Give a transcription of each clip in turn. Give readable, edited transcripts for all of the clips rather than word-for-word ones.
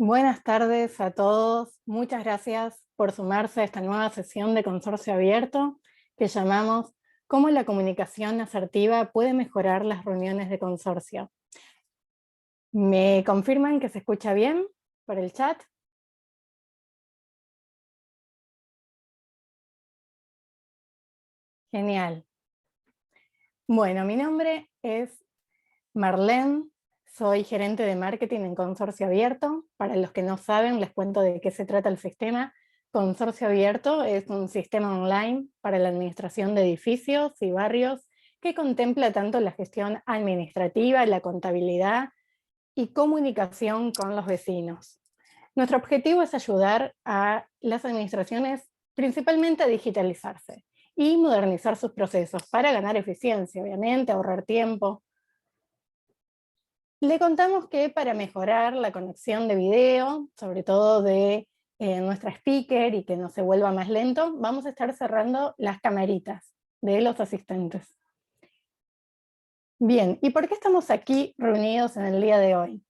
Buenas tardes a todos. Muchas gracias por sumarse a esta nueva sesión de Consorcio Abierto que llamamos ¿Cómo la comunicación asertiva puede mejorar las reuniones de consorcio? ¿Me confirman que se escucha bien por el chat? Genial. Bueno, mi nombre es Marlene, soy gerente de marketing en Consorcio Abierto. Para los que no saben, les cuento de qué se trata el sistema. Consorcio Abierto es un sistema online para la administración de edificios y barrios que contempla tanto la gestión administrativa, la contabilidad y comunicación con los vecinos. Nuestro objetivo es ayudar a las administraciones principalmente a digitalizarse y modernizar sus procesos para ganar eficiencia, obviamente, ahorrar tiempo. Le contamos que para mejorar la conexión de video, sobre todo de nuestra speaker y que no se vuelva más lento, vamos a estar cerrando las camaritas de los asistentes. Bien, ¿y por qué estamos aquí reunidos en el día de hoy?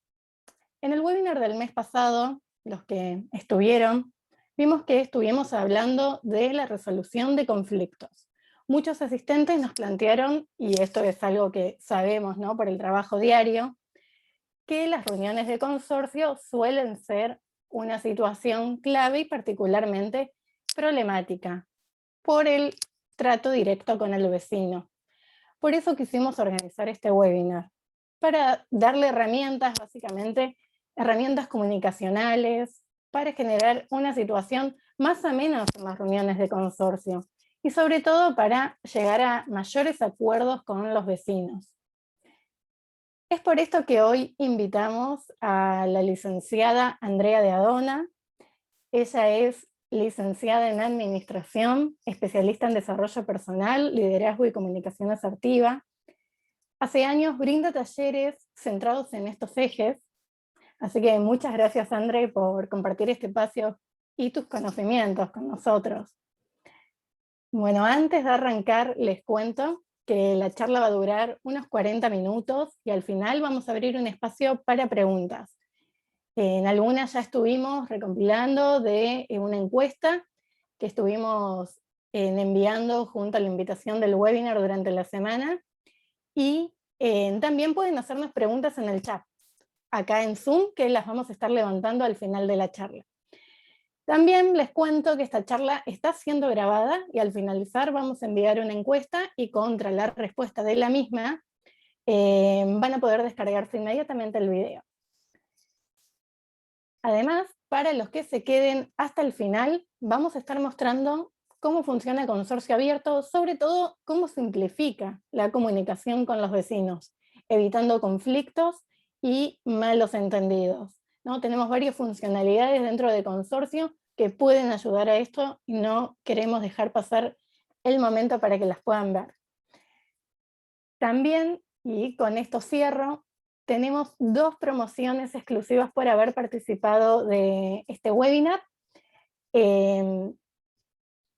En el webinar del mes pasado, los que estuvieron, vimos que estuvimos hablando de la resolución de conflictos. Muchos asistentes nos plantearon, y esto es algo que sabemos, ¿no?, por el trabajo diario, que las reuniones de consorcio suelen ser una situación clave y particularmente problemática por el trato directo con el vecino. Por eso quisimos organizar este webinar, para darle herramientas, básicamente, herramientas comunicacionales, para generar una situación más amena en las reuniones de consorcio y sobre todo para llegar a mayores acuerdos con los vecinos. Es por esto que hoy invitamos a la licenciada Andrea de Adona. Ella es licenciada en Administración, especialista en Desarrollo Personal, Liderazgo y Comunicación Asertiva. Hace años brinda talleres centrados en estos ejes, así que muchas gracias, Andrea, por compartir este espacio y tus conocimientos con nosotros. Bueno, antes de arrancar les cuento que la charla va a durar unos 40 minutos y al final vamos a abrir un espacio para preguntas. En algunas ya estuvimos recompilando de una encuesta que estuvimos enviando junto a la invitación del webinar durante la semana y también pueden hacernos preguntas en el chat, acá en Zoom, que las vamos a estar levantando al final de la charla. También les cuento que esta charla está siendo grabada y al finalizar vamos a enviar una encuesta y contra la respuesta de la misma van a poder descargarse inmediatamente el video. Además, para los que se queden hasta el final, vamos a estar mostrando cómo funciona el consorcio abierto, sobre todo cómo simplifica la comunicación con los vecinos, evitando conflictos y malos entendidos, ¿no? Tenemos varias funcionalidades dentro de consorcio que pueden ayudar a esto y no queremos dejar pasar el momento para que las puedan ver. También, y con esto cierro, tenemos 2 promociones exclusivas por haber participado de este webinar.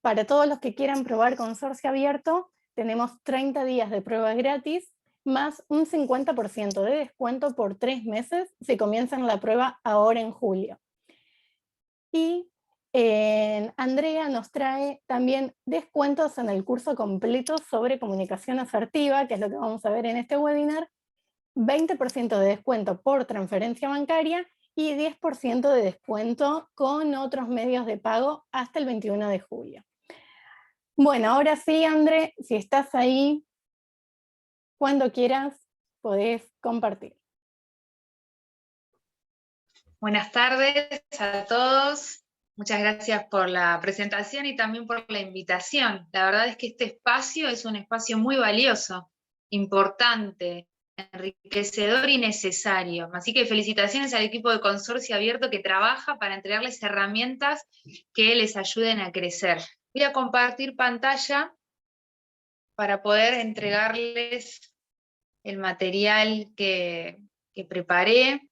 Para todos los que quieran probar Consorcio Abierto, tenemos 30 días de prueba gratis, más un 50% de descuento por 3 meses si comienzan la prueba ahora en julio. Y Andrea nos trae también descuentos en el curso completo sobre comunicación asertiva, que es lo que vamos a ver en este webinar, 20% de descuento por transferencia bancaria y 10% de descuento con otros medios de pago hasta el 21 de julio. Bueno, ahora sí, André, si estás ahí, cuando quieras, podés compartir. Buenas tardes a todos. Muchas gracias por la presentación y también por la invitación. La verdad es que este espacio es un espacio muy valioso, importante, enriquecedor y necesario. Así que felicitaciones al equipo de Consorcio Abierto que trabaja para entregarles herramientas que les ayuden a crecer. Voy a compartir pantalla para poder entregarles el material que preparé,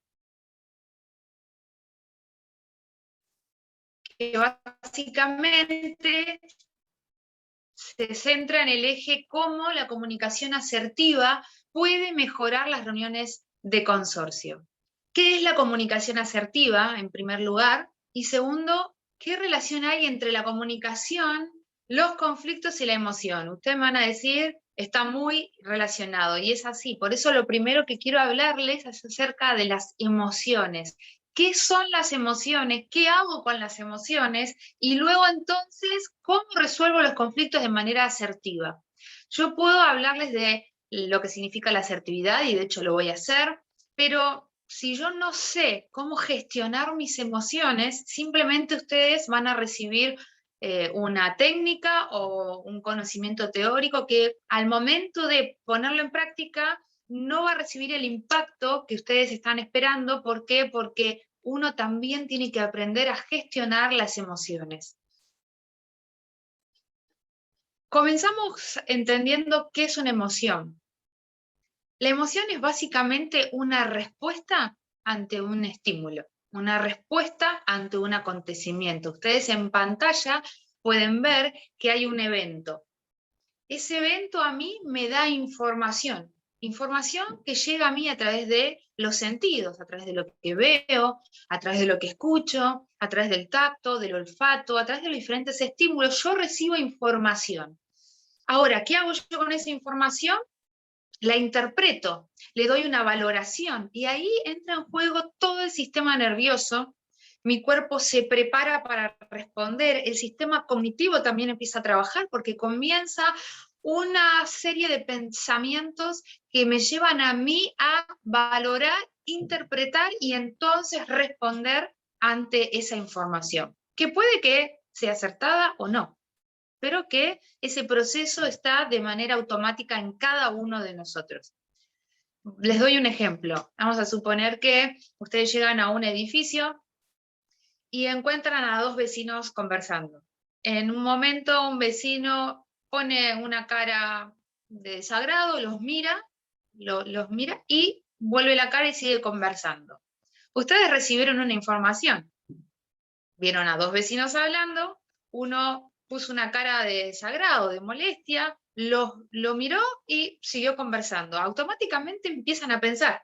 que básicamente se centra en el eje cómo la comunicación asertiva puede mejorar las reuniones de consorcio. ¿Qué es la comunicación asertiva, en primer lugar? Y segundo, ¿qué relación hay entre la comunicación, los conflictos y la emoción? Ustedes me van a decir, está muy relacionado, y es así. Por eso lo primero que quiero hablarles es acerca de las emociones. ¿Qué son las emociones? ¿Qué hago con las emociones? Y luego entonces, ¿cómo resuelvo los conflictos de manera asertiva? Yo puedo hablarles de lo que significa la asertividad, y de hecho lo voy a hacer, pero si yo no sé cómo gestionar mis emociones, simplemente ustedes van a recibir una técnica o un conocimiento teórico que al momento de ponerlo en práctica no va a recibir el impacto que ustedes están esperando. ¿Por qué? Porque uno también tiene que aprender a gestionar las emociones. Comenzamos entendiendo qué es una emoción. La emoción es básicamente una respuesta ante un estímulo, una respuesta ante un acontecimiento. Ustedes en pantalla pueden ver que hay un evento. Ese evento a mí me da información, información que llega a mí a través de los sentidos, a través de lo que veo, a través de lo que escucho, a través del tacto, del olfato, a través de los diferentes estímulos. Yo recibo información. Ahora, ¿qué hago yo con esa información? La interpreto, le doy una valoración, y ahí entra en juego todo el sistema nervioso. Mi cuerpo se prepara para responder, el sistema cognitivo también empieza a trabajar porque comienza una serie de pensamientos que me llevan a mí a valorar, interpretar y entonces responder ante esa información, que puede que sea acertada o no, pero que ese proceso está de manera automática en cada uno de nosotros. Les doy un ejemplo. Vamos a suponer que ustedes llegan a un edificio y encuentran a dos vecinos conversando. En un momento un vecino pone una cara de desagrado, los mira y vuelve la cara y sigue conversando. Ustedes recibieron una información. Vieron a dos vecinos hablando, uno puso una cara de desagrado, de molestia, lo miró y siguió conversando. Automáticamente empiezan a pensar,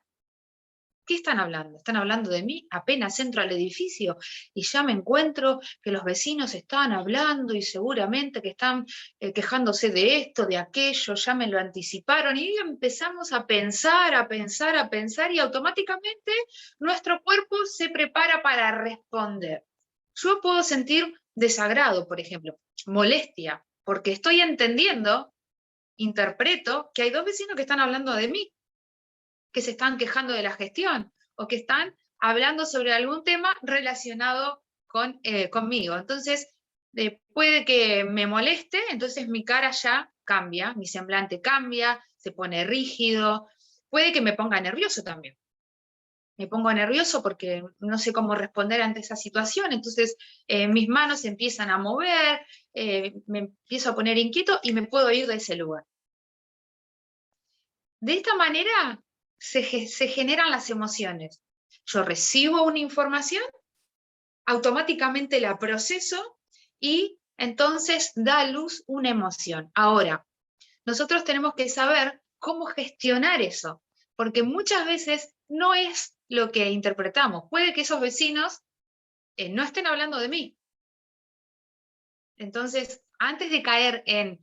¿qué están hablando? ¿Están hablando de mí? Apenas entro al edificio y ya me encuentro que los vecinos están hablando y seguramente que están quejándose de esto, de aquello, ya me lo anticiparon, y empezamos a pensar, a pensar, a pensar, y automáticamente nuestro cuerpo se prepara para responder. Yo puedo sentir desagrado, por ejemplo, molestia, porque estoy entendiendo, interpreto que hay dos vecinos que están hablando de mí, que se están quejando de la gestión o que están hablando sobre algún tema relacionado conmigo. Entonces, puede que me moleste, entonces mi cara ya cambia, mi semblante cambia, se pone rígido, puede que me ponga nervioso también. Me pongo nervioso porque no sé cómo responder ante esa situación, entonces mis manos se empiezan a mover, me empiezo a poner inquieto y me puedo ir de ese lugar. De esta manera se generan las emociones. Yo recibo una información, automáticamente la proceso y entonces da a luz una emoción. Ahora, nosotros tenemos que saber cómo gestionar eso, porque muchas veces no es lo que interpretamos. Puede que esos vecinos no estén hablando de mí. Entonces, antes de caer en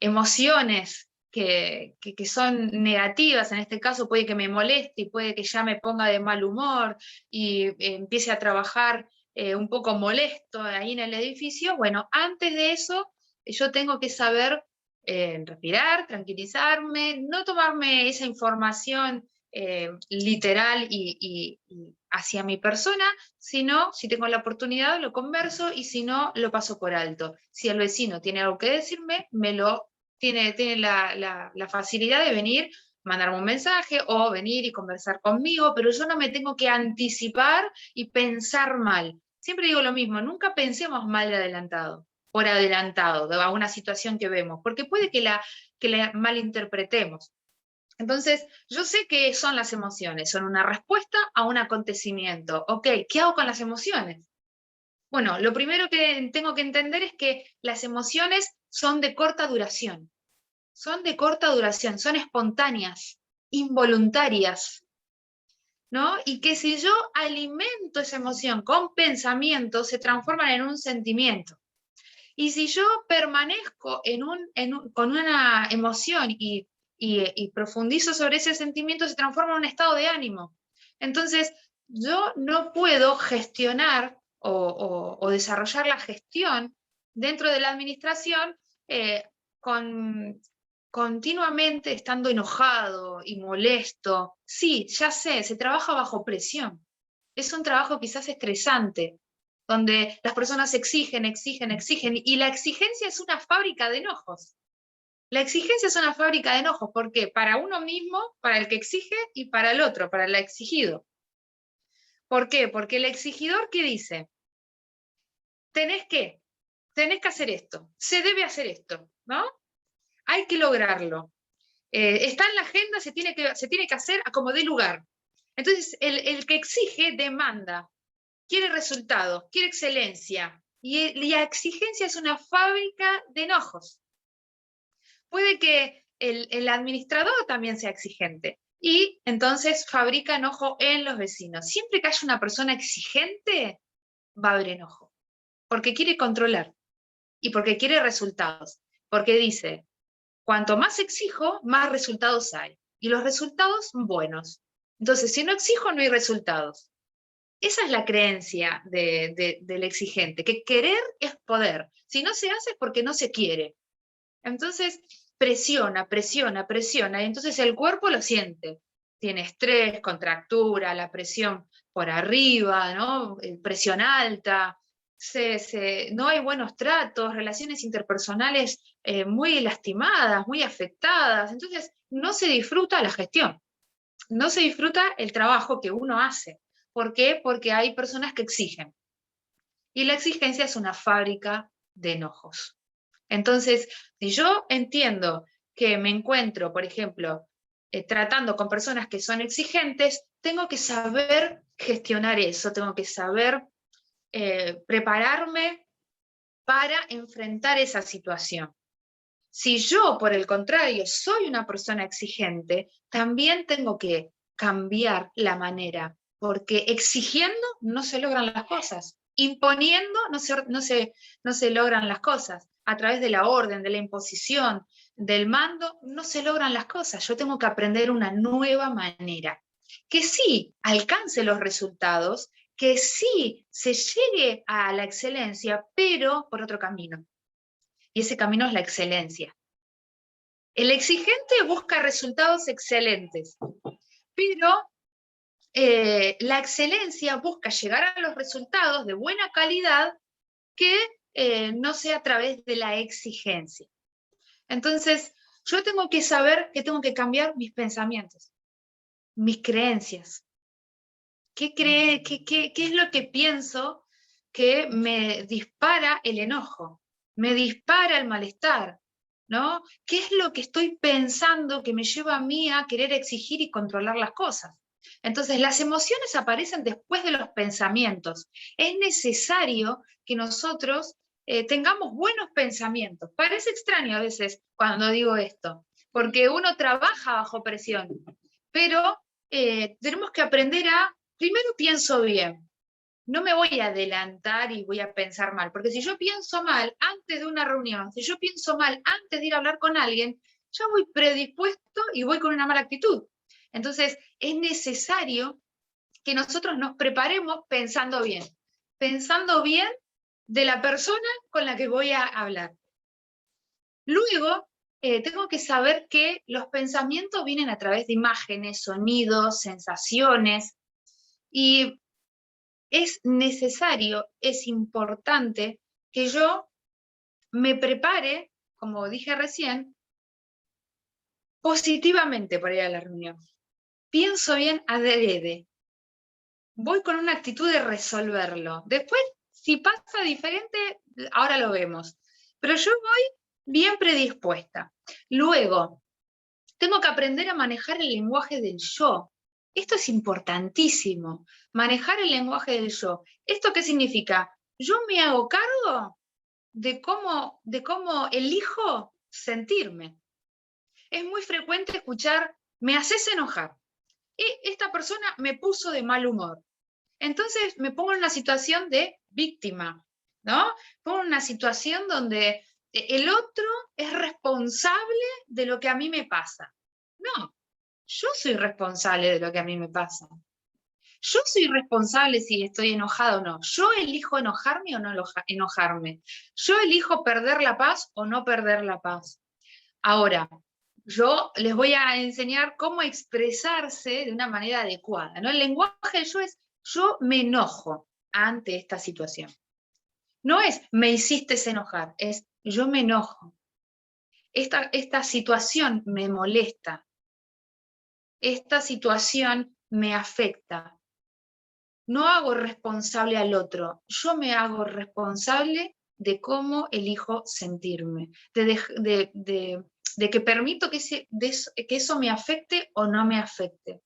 emociones que son negativas, en este caso puede que me moleste y puede que ya me ponga de mal humor y empiece a trabajar un poco molesto ahí en el edificio, bueno, antes de eso yo tengo que saber respirar, tranquilizarme, no tomarme esa información literal y hacia mi persona, sino si tengo la oportunidad lo converso y si no lo paso por alto. Si el vecino tiene algo que decirme, tiene la facilidad de venir, mandarme un mensaje o venir y conversar conmigo, pero yo no me tengo que anticipar y pensar mal. Siempre digo lo mismo, nunca pensemos mal de adelantado, por adelantado, de alguna situación que vemos, porque puede que la malinterpretemos. Entonces, yo sé qué son las emociones, son una respuesta a un acontecimiento. Ok, ¿qué hago con las emociones? Bueno, lo primero que tengo que entender es que las emociones son de corta duración. Son de corta duración, son espontáneas, involuntarias. ¿no? Y que si yo alimento esa emoción con pensamientos, se transforman en un sentimiento. Y si yo permanezco con una emoción y profundizo sobre ese sentimiento, se transforma en un estado de ánimo. Entonces, yo no puedo gestionar o desarrollar la gestión dentro de la administración con, continuamente estando enojado y molesto. Sí, ya sé, se trabaja bajo presión. Es un trabajo quizás estresante, donde las personas exigen, exigen, exigen, y la exigencia es una fábrica de enojos. La exigencia es una fábrica de enojos, ¿por qué? Para uno mismo, para el que exige, y para el otro, para el exigido. ¿Por qué? Porque el exigidor, ¿qué dice? Tenés que hacer esto, se debe hacer esto, ¿no? Hay que lograrlo. Está en la agenda, se tiene que hacer a como dé lugar. Entonces, el que exige demanda, quiere resultados, quiere excelencia, y la exigencia es una fábrica de enojos. Puede que el administrador también sea exigente, y entonces fabrica enojo en los vecinos. Siempre que haya una persona exigente, va a haber enojo, porque quiere controlar, y porque quiere resultados, porque dice, cuanto más exijo, más resultados hay, y los resultados buenos. Entonces, si no exijo, no hay resultados. Esa es la creencia del exigente, que querer es poder. Si no se hace es porque no se quiere. Entonces, presiona, presiona, presiona, y entonces el cuerpo lo siente. Tiene estrés, contractura, la presión por arriba, ¿no? Presión alta, no hay buenos tratos, relaciones interpersonales muy lastimadas, muy afectadas. Entonces, no se disfruta la gestión, no se disfruta el trabajo que uno hace. ¿Por qué? Porque hay personas que exigen. Y la exigencia es una fábrica de enojos. Entonces, si yo entiendo que me encuentro, por ejemplo, tratando con personas que son exigentes, tengo que saber gestionar eso, tengo que saber prepararme para enfrentar esa situación. Si yo, por el contrario, soy una persona exigente, también tengo que cambiar la manera, porque exigiendo no se logran las cosas, imponiendo no se logran las cosas, a través de la orden, de la imposición, del mando, no se logran las cosas. Yo tengo que aprender una nueva manera, que sí alcance los resultados, que sí se llegue a la excelencia, pero por otro camino. Y ese camino es la excelencia. El exigente busca resultados excelentes, pero la excelencia busca llegar a los resultados de buena calidad que no sea a través de la exigencia. Entonces, yo tengo que saber que tengo que cambiar mis pensamientos, mis creencias. ¿Qué es lo que pienso que me dispara el enojo, me dispara el malestar? ¿No? ¿Qué es lo que estoy pensando que me lleva a mí a querer exigir y controlar las cosas? Entonces, las emociones aparecen después de los pensamientos. Es necesario que nosotros tengamos buenos pensamientos. Parece extraño a veces cuando digo esto, porque uno trabaja bajo presión, pero tenemos que aprender primero pienso bien. No me voy a adelantar y voy a pensar mal, porque si yo pienso mal antes de una reunión, si yo pienso mal antes de ir a hablar con alguien, ya voy predispuesto y voy con una mala actitud. Entonces, es necesario que nosotros nos preparemos pensando bien de la persona con la que voy a hablar. Luego, tengo que saber que los pensamientos vienen a través de imágenes, sonidos, sensaciones, y es necesario, es importante que yo me prepare, como dije recién, positivamente para ir a la reunión. Pienso bien adrede. Voy con una actitud de resolverlo. Después, si pasa diferente, ahora lo vemos. Pero yo voy bien predispuesta. Luego, tengo que aprender a manejar el lenguaje del yo. Esto es importantísimo, manejar el lenguaje del yo. ¿Esto qué significa? Yo me hago cargo de cómo elijo sentirme. Es muy frecuente escuchar, me haces enojar. esta persona me puso de mal humor. Entonces me pongo en una situación de víctima, ¿no? Pongo en una situación donde el otro es responsable de lo que a mí me pasa. No, yo soy responsable de lo que a mí me pasa. Yo soy responsable si estoy enojada o no. Yo elijo enojarme o no enojarme. Yo elijo perder la paz o no perder la paz. Ahora, yo les voy a enseñar cómo expresarse de una manera adecuada, ¿no? El lenguaje del yo es, yo me enojo ante esta situación. No es, me hiciste enojar, es, yo me enojo. Esta situación me molesta. Esta situación me afecta. No hago responsable al otro, yo me hago responsable de cómo elijo sentirme, de que permito que eso me afecte o no me afecte.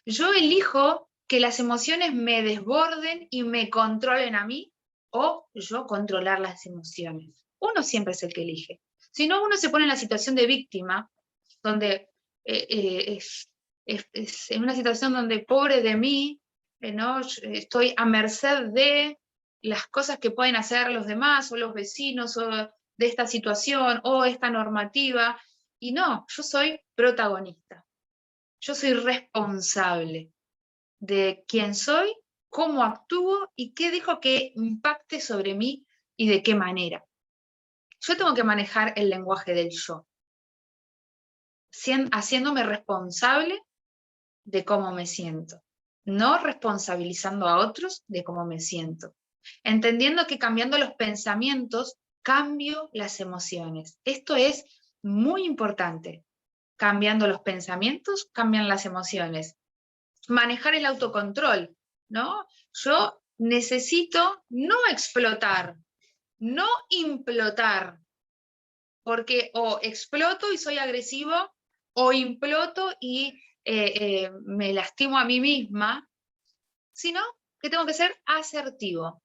Yo elijo que las emociones me desborden y me controlen a mí, o yo controlar las emociones. Uno siempre es el que elige. Si no, uno se pone en la situación de víctima, donde es en una situación donde pobre de mí, ¿no? Estoy a merced de las cosas que pueden hacer los demás o los vecinos o de esta situación o esta normativa, y no, yo soy protagonista, yo soy responsable de quién soy, cómo actúo y qué dejo que impacte sobre mí y de qué manera. Yo tengo que manejar el lenguaje del yo, haciéndome responsable de cómo me siento, no responsabilizando a otros de cómo me siento, entendiendo que cambiando los pensamientos cambio las emociones. Esto es muy importante. Cambiando los pensamientos cambian las emociones. Manejar el autocontrol, ¿no? Yo necesito no explotar, no implotar, porque o exploto y soy agresivo, o imploto y me lastimo a mí misma, sino que tengo que ser asertivo.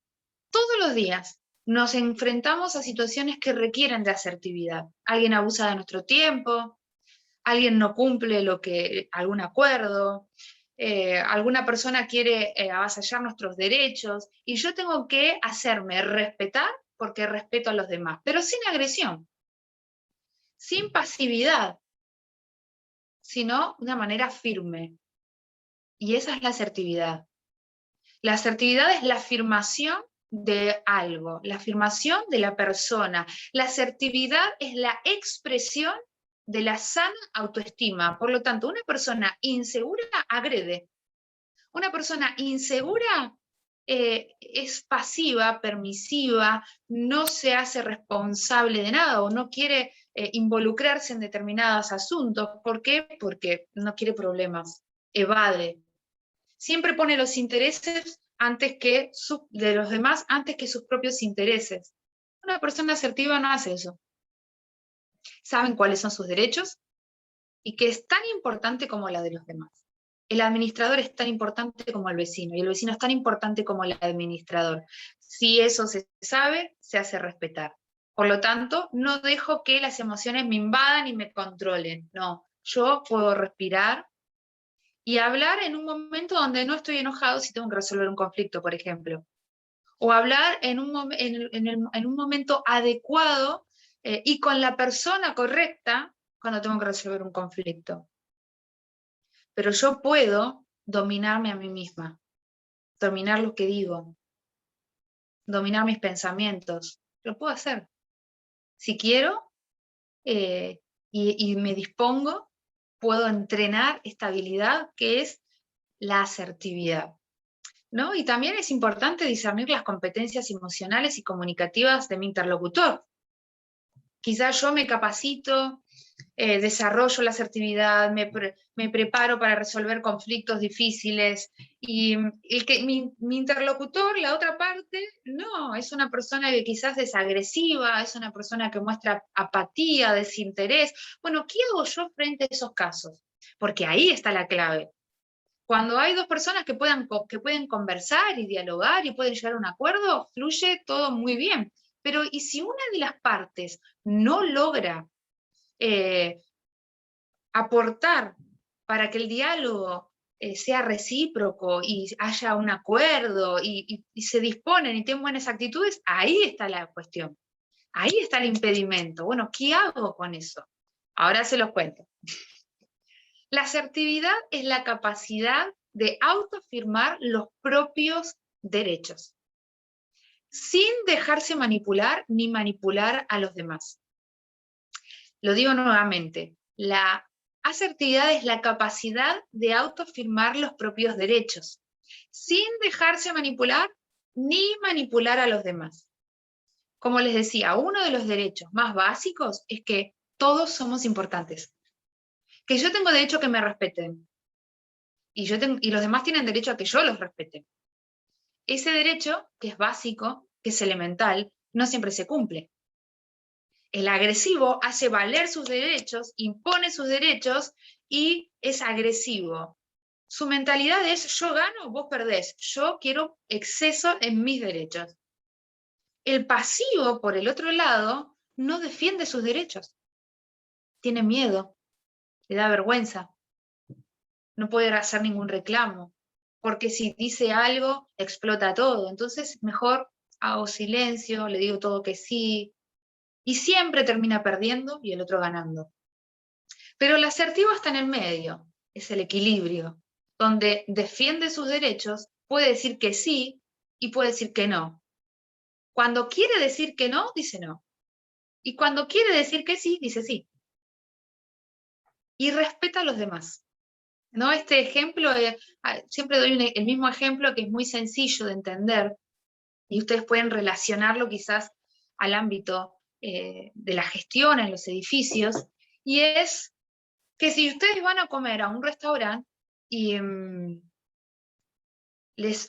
Todos los días nos enfrentamos a situaciones que requieren de asertividad. Alguien abusa de nuestro tiempo, alguien no cumple algún acuerdo, alguna persona quiere avasallar nuestros derechos, y yo tengo que hacerme respetar porque respeto a los demás, pero sin agresión, sin pasividad, sino de una manera firme. Y esa es la asertividad. La asertividad es la afirmación de algo, la afirmación de la persona. La asertividad es la expresión de la sana autoestima. Por lo tanto, una persona insegura agrede. Una persona insegura es pasiva, permisiva, no se hace responsable de nada o no quiere involucrarse en determinados asuntos. ¿Por qué? Porque no quiere problemas, evade. Siempre pone los intereses de los demás antes que sus propios intereses. Una persona asertiva no hace eso. Saben cuáles son sus derechos y que es tan importante como la de los demás. El administrador es tan importante como el vecino, y el vecino es tan importante como el administrador. Si eso se sabe, se hace respetar. Por lo tanto, no dejo que las emociones me invadan y me controlen. No, yo puedo respirar y hablar en un momento donde no estoy enojado si tengo que resolver un conflicto, por ejemplo. O hablar en un momento adecuado y con la persona correcta cuando tengo que resolver un conflicto. Pero yo puedo dominarme a mí misma, dominar lo que digo, dominar mis pensamientos. Lo puedo hacer. Si quiero y me dispongo, puedo entrenar esta habilidad que es la asertividad, ¿no? Y también es importante discernir las competencias emocionales y comunicativas de mi interlocutor. Quizás yo me capacito, desarrollo la asertividad, me preparo para resolver conflictos difíciles, y mi interlocutor, la otra parte, no, es una persona que quizás es agresiva, es una persona que muestra apatía, desinterés. Bueno, ¿qué hago yo frente a esos casos? Porque ahí está la clave. Cuando hay dos personas que pueden conversar y dialogar y pueden llegar a un acuerdo, fluye todo muy bien. Pero ¿y si una de las partes no logra aportar para que el diálogo sea recíproco y haya un acuerdo y se disponen y tienen buenas actitudes, ahí está la cuestión. Ahí está el impedimento. Bueno, ¿qué hago con eso? Ahora se los cuento. La asertividad es la capacidad de autoafirmar los propios derechos, sin dejarse manipular ni manipular a los demás. Lo digo nuevamente, la asertividad es la capacidad de autoafirmar los propios derechos, sin dejarse manipular ni manipular a los demás. Como les decía, uno de los derechos más básicos es que todos somos importantes. Que yo tengo derecho a que me respeten. Y los demás tienen derecho a que yo los respete. Ese derecho, que es básico, que es elemental, no siempre se cumple. El agresivo hace valer sus derechos, impone sus derechos y es agresivo. Su mentalidad es: yo gano, vos perdés. Yo quiero exceso en mis derechos. El pasivo, por el otro lado, no defiende sus derechos. Tiene miedo, le da vergüenza, no puede hacer ningún reclamo, porque si dice algo, explota todo. Entonces, mejor hago silencio, le digo todo que sí, y siempre termina perdiendo y el otro ganando. Pero el asertivo está en el medio, es el equilibrio, donde defiende sus derechos, puede decir que sí y puede decir que no. Cuando quiere decir que no, dice no. Y cuando quiere decir que sí, dice sí. Y respeta a los demás. ¿No? Este ejemplo, siempre doy el mismo ejemplo que es muy sencillo de entender, y ustedes pueden relacionarlo quizás al ámbito de la gestión en los edificios, y es que si ustedes van a comer a un restaurante y les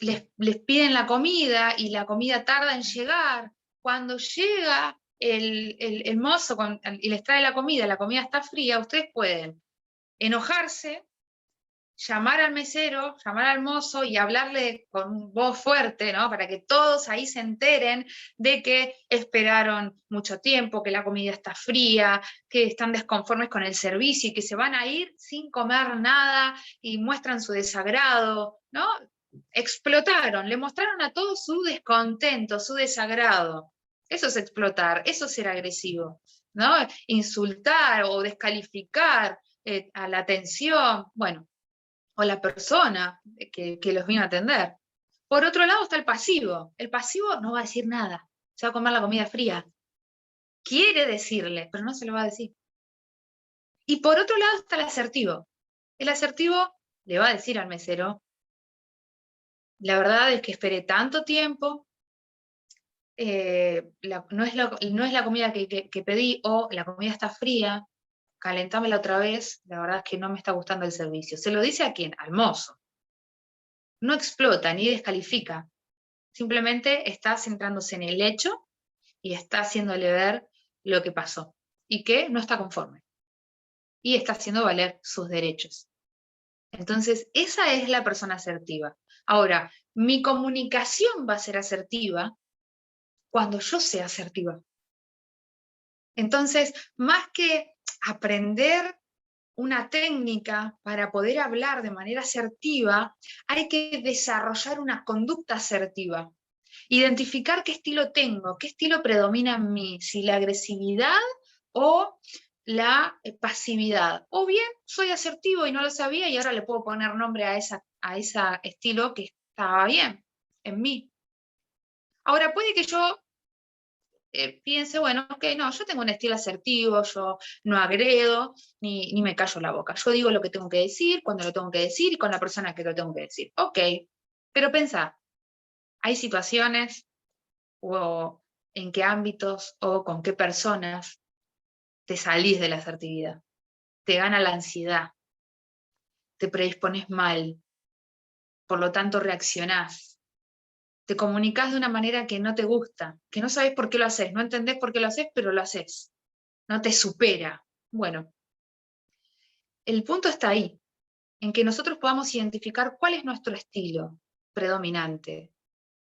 piden la comida y la comida tarda en llegar, cuando llega el mozo y les trae la comida está fría, ustedes pueden enojarse, llamar al mesero, llamar al mozo y hablarle con voz fuerte, ¿no? Para que todos ahí se enteren de que esperaron mucho tiempo, que la comida está fría, que están desconformes con el servicio y que se van a ir sin comer nada y muestran su desagrado, ¿no? Explotaron, le mostraron a todos su descontento, su desagrado. Eso es explotar, eso es ser agresivo, ¿no? Insultar o descalificar a la atención, bueno, o la persona que los vino a atender. Por otro lado está el pasivo. El pasivo no va a decir nada, se va a comer la comida fría. Quiere decirle, pero no se lo va a decir. Y por otro lado está el asertivo. El asertivo le va a decir al mesero: la verdad es que esperé tanto tiempo, no es la comida que pedí, o la comida está fría, calentámela otra vez, la verdad es que no me está gustando el servicio. ¿Se lo dice a quién? Al mozo. No explota ni descalifica, simplemente está centrándose en el hecho y está haciéndole ver lo que pasó y que no está conforme y está haciendo valer sus derechos. Entonces, esa es la persona asertiva. Ahora, mi comunicación va a ser asertiva cuando yo sea asertiva. Entonces, más que aprender una técnica para poder hablar de manera asertiva, hay que desarrollar una conducta asertiva. Identificar qué estilo tengo, qué estilo predomina en mí, si la agresividad o la pasividad. O bien soy asertivo y no lo sabía y ahora le puedo poner nombre a ese estilo que estaba bien en mí. Ahora puede que yo piense, bueno, ok, no, yo tengo un estilo asertivo, yo no agredo, ni me callo la boca. Yo digo lo que tengo que decir, cuando lo tengo que decir y con la persona que lo tengo que decir. Ok, pero pensá, hay situaciones o en qué ámbitos o con qué personas te salís de la asertividad. Te gana la ansiedad, te predispones mal, por lo tanto reaccionás. Te comunicás de una manera que no te gusta, que no sabés por qué lo haces, no entendés por qué lo haces, pero lo haces. No te supera. Bueno, el punto está ahí, en que nosotros podamos identificar cuál es nuestro estilo predominante.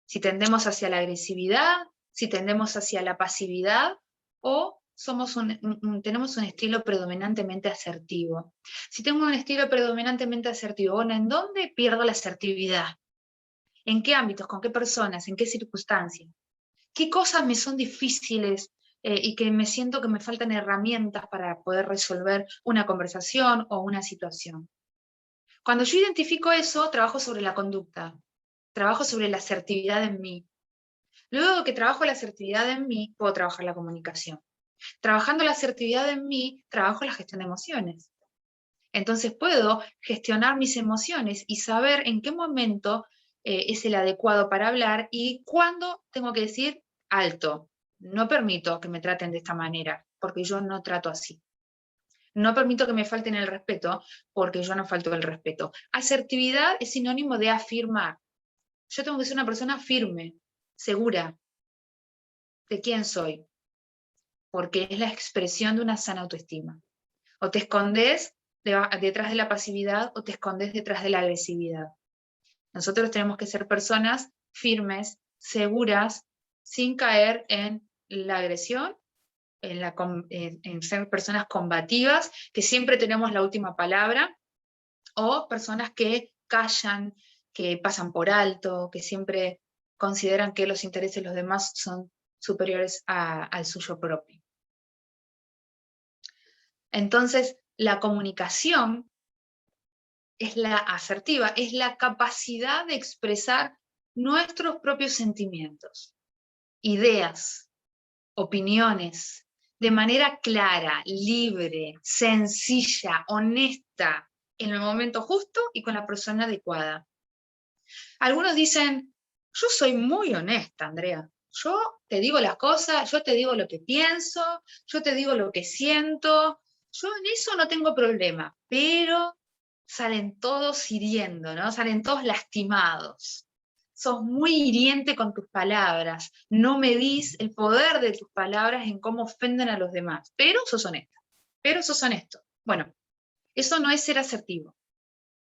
Si tendemos hacia la agresividad, si tendemos hacia la pasividad, o tenemos un estilo predominantemente asertivo. Si tengo un estilo predominantemente asertivo, bueno, ¿en dónde pierdo la asertividad? ¿En qué ámbitos? ¿Con qué personas? ¿En qué circunstancias? ¿Qué cosas me son difíciles y que me siento que me faltan herramientas para poder resolver una conversación o una situación? Cuando yo identifico eso, trabajo sobre la conducta, trabajo sobre la asertividad en mí. Luego que trabajo la asertividad en mí, puedo trabajar la comunicación. Trabajando la asertividad en mí, trabajo la gestión de emociones. Entonces puedo gestionar mis emociones y saber en qué momento es el adecuado para hablar y cuándo tengo que decir alto. No permito que me traten de esta manera, porque yo no trato así. No permito que me falten el respeto, porque yo no falto el respeto. Asertividad es sinónimo de afirmar. Yo tengo que ser una persona firme, segura de quién soy, porque es la expresión de una sana autoestima. O te escondes detrás de la pasividad o te escondes detrás de la agresividad. Nosotros tenemos que ser personas firmes, seguras, sin caer en la agresión, en ser personas combativas, que siempre tenemos la última palabra, o personas que callan, que pasan por alto, que siempre consideran que los intereses de los demás son superiores al suyo propio. Entonces, la comunicación es la asertiva, es la capacidad de expresar nuestros propios sentimientos, ideas, opiniones, de manera clara, libre, sencilla, honesta, en el momento justo y con la persona adecuada. Algunos dicen, yo soy muy honesta, Andrea. Yo te digo las cosas, yo te digo lo que pienso, yo te digo lo que siento, yo en eso no tengo problema, pero salen todos hiriendo, ¿no? Salen todos lastimados. Sos muy hiriente con tus palabras, no medís el poder de tus palabras en cómo ofenden a los demás, pero sos honesto. Bueno, eso no es ser asertivo,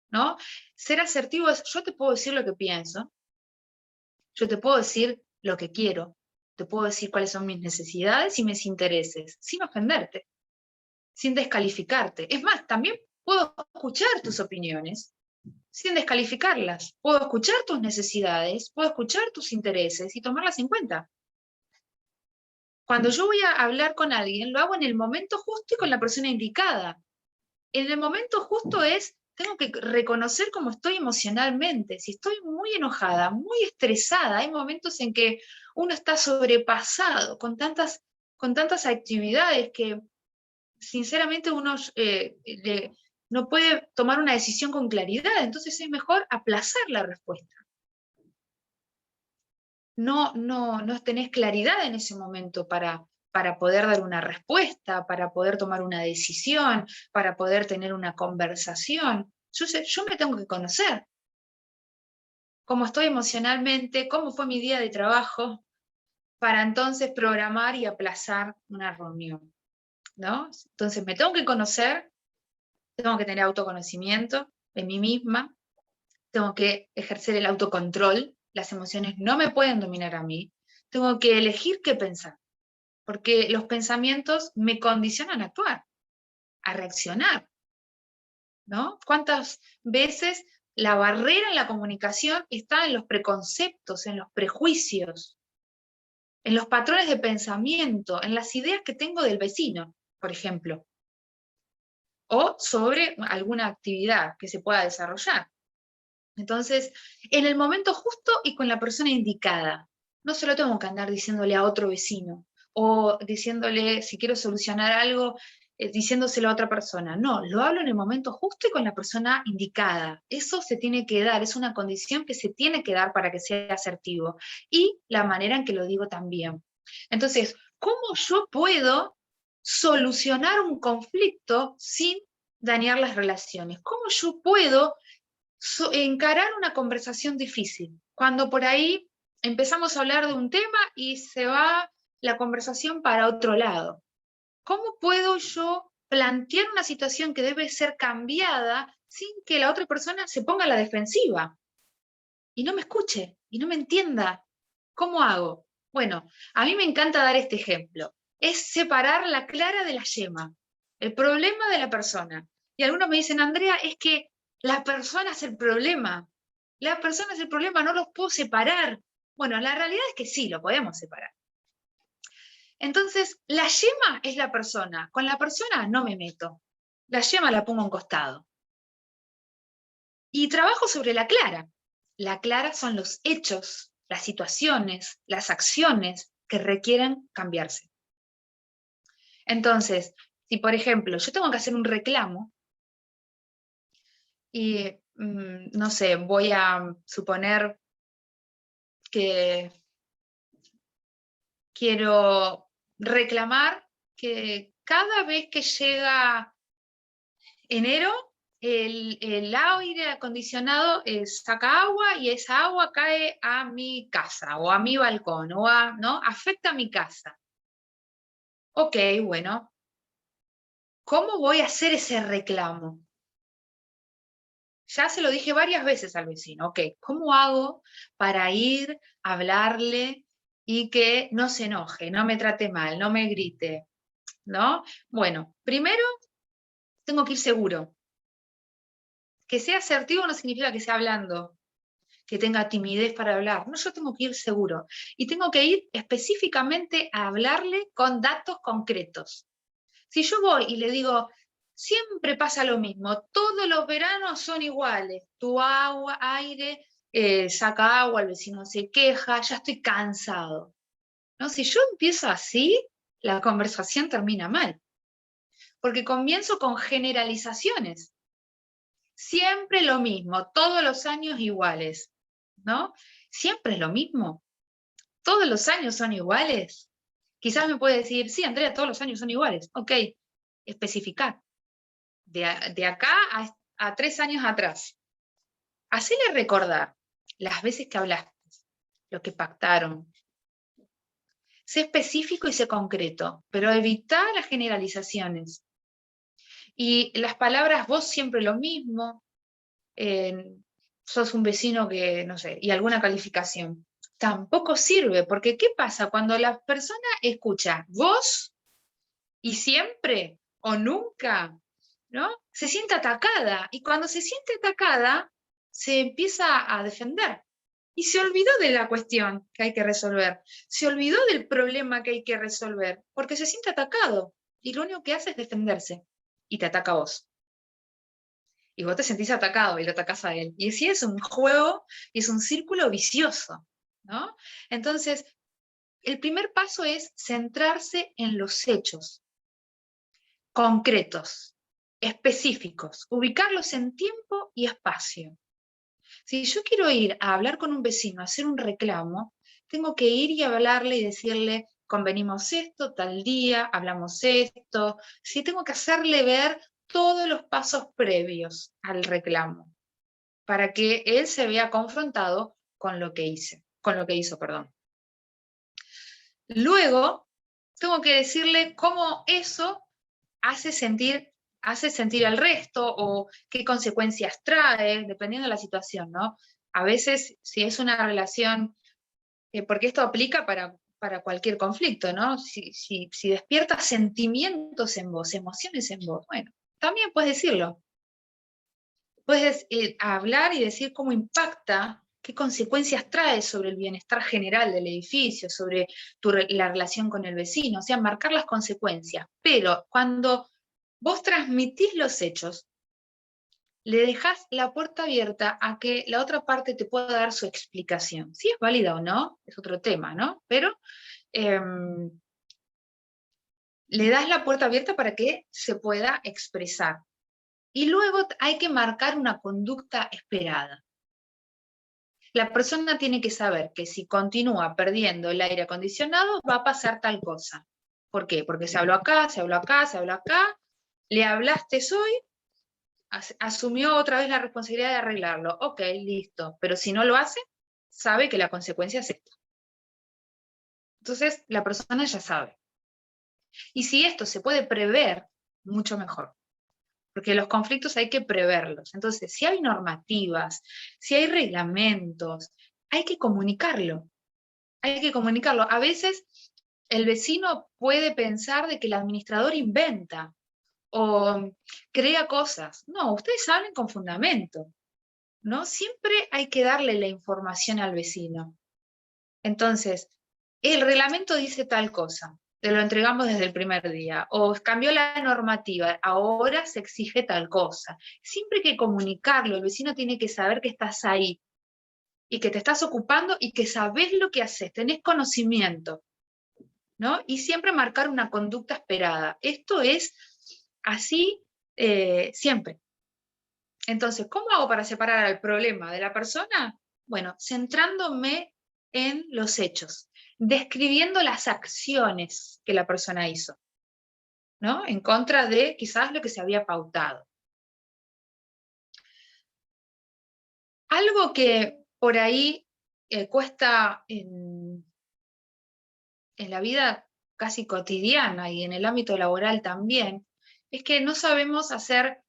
¿no? Ser asertivo es, yo te puedo decir lo que pienso, yo te puedo decir lo que quiero, te puedo decir cuáles son mis necesidades y mis intereses, sin ofenderte, sin descalificarte. Es más, también puedo escuchar tus opiniones sin descalificarlas. Puedo escuchar tus necesidades, puedo escuchar tus intereses y tomarlas en cuenta. Cuando yo voy a hablar con alguien, lo hago en el momento justo y con la persona indicada. En el momento justo tengo que reconocer cómo estoy emocionalmente. Si estoy muy enojada, muy estresada, hay momentos en que uno está sobrepasado con tantas actividades que sinceramente uno no puede tomar una decisión con claridad, entonces es mejor aplazar la respuesta. No tenés claridad en ese momento para poder dar una respuesta, para poder tomar una decisión, para poder tener una conversación. Yo me tengo que conocer. Cómo estoy emocionalmente, cómo fue mi día de trabajo, para entonces programar y aplazar una reunión, ¿no? Entonces me tengo que conocer, tengo que tener autoconocimiento de mí misma, tengo que ejercer el autocontrol, las emociones no me pueden dominar a mí, tengo que elegir qué pensar, porque los pensamientos me condicionan a actuar, a reaccionar, ¿no? ¿Cuántas veces la barrera en la comunicación está en los preconceptos, en los prejuicios, en los patrones de pensamiento, en las ideas que tengo del vecino, por ejemplo, o sobre alguna actividad que se pueda desarrollar? Entonces, en el momento justo y con la persona indicada. No se lo tengo que andar diciéndole a otro vecino, o diciéndole, si quiero solucionar algo, diciéndoselo a otra persona. No, lo hablo en el momento justo y con la persona indicada. Eso se tiene que dar, es una condición que se tiene que dar para que sea asertivo. Y la manera en que lo digo también. Entonces, ¿cómo yo puedo solucionar un conflicto sin dañar las relaciones? ¿Cómo yo puedo encarar una conversación difícil, cuando por ahí empezamos a hablar de un tema y se va la conversación para otro lado? ¿Cómo puedo yo plantear una situación que debe ser cambiada sin que la otra persona se ponga a la defensiva y no me escuche y no me entienda? ¿Cómo hago? Bueno, a mí me encanta dar este ejemplo. es separar la clara de la yema, el problema de la persona. Y algunos me dicen, Andrea, es que la persona es el problema. La persona es el problema, no los puedo separar. Bueno, la realidad es que sí, lo podemos separar. Entonces, la yema es la persona. Con la persona no me meto. La yema la pongo a un costado. Y trabajo sobre la clara. La clara son los hechos, las situaciones, las acciones que requieren cambiarse. Entonces, si por ejemplo yo tengo que hacer un reclamo y, no sé, voy a suponer que quiero reclamar que cada vez que llega enero, el aire acondicionado saca agua y esa agua cae a mi casa o a mi balcón, ¿no? Afecta a mi casa. Ok, bueno, ¿cómo voy a hacer ese reclamo? Ya se lo dije varias veces al vecino, ok, ¿cómo hago para ir a hablarle y que no se enoje, no me trate mal, no me grite, ¿no? Bueno, primero tengo que ir seguro. Que sea asertivo no significa que sea hablando, que tenga timidez para hablar. No, yo tengo que ir seguro. Y tengo que ir específicamente a hablarle con datos concretos. Si yo voy y le digo, siempre pasa lo mismo, todos los veranos son iguales, tu agua, aire, saca agua, el vecino se queja, ya estoy cansado. ¿No? Si yo empiezo así, la conversación termina mal, porque comienzo con generalizaciones. Siempre lo mismo, todos los años iguales, ¿no? Siempre es lo mismo, todos los años son iguales. Quizás me puede decir, sí, Andrea, todos los años son iguales. Ok, especificar. De acá a 3 años atrás. Hacele recordar las veces que hablaste, lo que pactaron. Sé específico y sé concreto, pero evita las generalizaciones. Y las palabras, vos siempre lo mismo, sos un vecino que, no sé, y alguna calificación. Tampoco sirve, porque ¿qué pasa? Cuando la persona escucha vos y siempre o nunca, ¿no? Se siente atacada, y cuando se siente atacada, se empieza a defender. Y se olvidó de la cuestión que hay que resolver, se olvidó del problema que hay que resolver, porque se siente atacado, y lo único que hace es defenderse, y te ataca a vos. Y vos te sentís atacado y lo atacás a él. Y así es un juego, y es un círculo vicioso, ¿no? Entonces, el primer paso es centrarse en los hechos concretos, específicos, ubicarlos en tiempo y espacio. Si yo quiero ir a hablar con un vecino, a hacer un reclamo, tengo que ir y hablarle y decirle, convenimos esto, tal día, hablamos esto. Sí, tengo que hacerle ver todos los pasos previos al reclamo, para que él se vea confrontado con lo que hizo, perdón. Luego, tengo que decirle cómo eso hace sentir al resto o qué consecuencias trae, dependiendo de la situación, ¿no? A veces, si es una relación, porque esto aplica para cualquier conflicto, ¿no? Si despierta sentimientos en vos, emociones en vos, bueno, también puedes decirlo. Puedes hablar y decir cómo impacta, qué consecuencias trae sobre el bienestar general del edificio, sobre la relación con el vecino, o sea, marcar las consecuencias. Pero cuando vos transmitís los hechos, le dejás la puerta abierta a que la otra parte te pueda dar su explicación. Si es válida o no, es otro tema, ¿no? Pero le das la puerta abierta para que se pueda expresar. Y luego hay que marcar una conducta esperada. La persona tiene que saber que si continúa perdiendo el aire acondicionado, va a pasar tal cosa. ¿Por qué? Porque se habló acá, se habló acá, se habló acá, le hablaste hoy, asumió otra vez la responsabilidad de arreglarlo. Ok, listo. Pero si no lo hace, sabe que la consecuencia es esta. Entonces, la persona ya sabe. Y si esto se puede prever, mucho mejor. Porque los conflictos hay que preverlos. Entonces, si hay normativas, si hay reglamentos, hay que comunicarlo. Hay que comunicarlo. A veces el vecino puede pensar de que el administrador inventa o crea cosas. No, ustedes hablen con fundamento, ¿no? Siempre hay que darle la información al vecino. Entonces, el reglamento dice tal cosa, te lo entregamos desde el primer día, o cambió la normativa, ahora se exige tal cosa. Siempre hay que comunicarlo, el vecino tiene que saber que estás ahí, y que te estás ocupando y que sabés lo que haces, tenés conocimiento, ¿no? Y siempre marcar una conducta esperada. Esto es así siempre. Entonces, ¿cómo hago para separar al problema de la persona? Bueno, centrándome en los hechos, describiendo las acciones que la persona hizo, ¿no? En contra de quizás lo que se había pautado. Algo que por ahí cuesta en la vida casi cotidiana y en el ámbito laboral también, es que no sabemos hacer